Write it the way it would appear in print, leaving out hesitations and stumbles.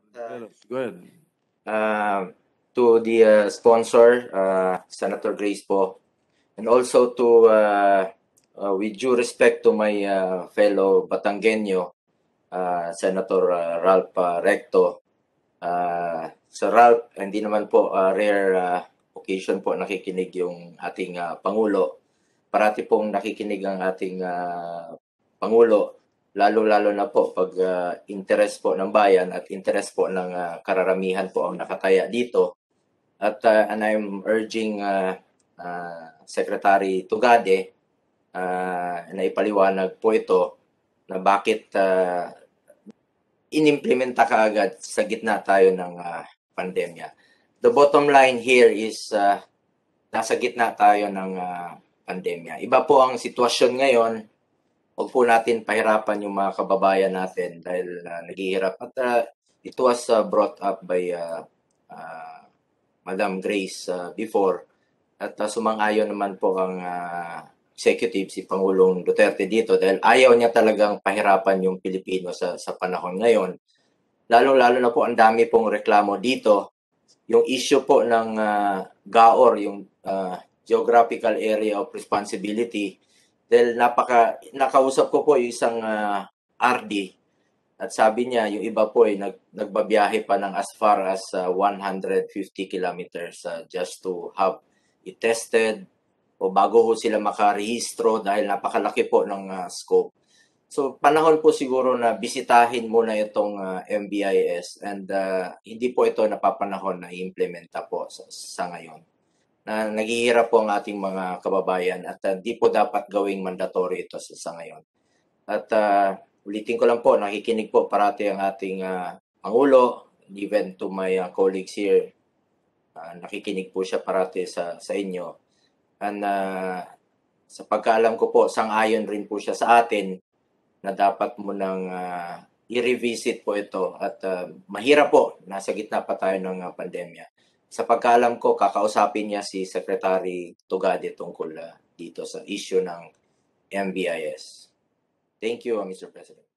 Go ahead. To the sponsor, Senator Grace po, and also to, with due respect to my fellow Batanggenyo, Senator Ralph Recto. Sa Ralph, hindi naman po rare occasion po nakikinig yung ating Pangulo. Parati pong nakikinig ang ating Pangulo, lalo-lalo na po pag interest po ng bayan at interest po ng kararamihan po ang nakataya dito. At and I'm urging Secretary Tugade na ipaliwanag po ito na bakit inimplementa kaagad sa gitna tayo ng pandemya. The bottom line here is nasa gitna tayo ng pandemya. Iba po ang sitwasyon ngayon. Huwag po natin pahirapan yung mga kababayan natin dahil naghihirap. At it was brought up by Madam Grace before. At sumang-ayon naman po ang executive, si Pangulong Duterte dito dahil ayaw niya talagang pahirapan yung Pilipino sa panahon ngayon. Lalo-lalo na po ang dami pong reklamo dito. Yung issue po ng GAOR, yung Geographical Area of Responsibility, dahil nakausap ko po yung isang RD at sabi niya yung iba po ay nagbabiyahe pa ng as far as 150 kilometers just to have it tested o bago ho sila makarehistro dahil napakalaki po ng scope. So panahon po siguro na bisitahin muna itong MBIS and hindi po ito napapanahon na i-implementa po sa ngayon. Na naghihirap po ang ating mga kababayan at hindi po dapat gawing mandatory ito sa ngayon. At ulitin ko lang po, nakikinig po parati ang ating Pangulo, even to my colleagues here. Nakikinig po siya parati sa inyo. And sa pagkaalam ko po, sang-ayon rin po siya sa atin na dapat mo nang i-revisit po ito. At mahirap po, nasa gitna pa tayo ng pandemya. Sa pagkaalam ko, kakausapin niya si Secretary Tugade tungkol dito sa issue ng MBIS. Thank you, Mr. President.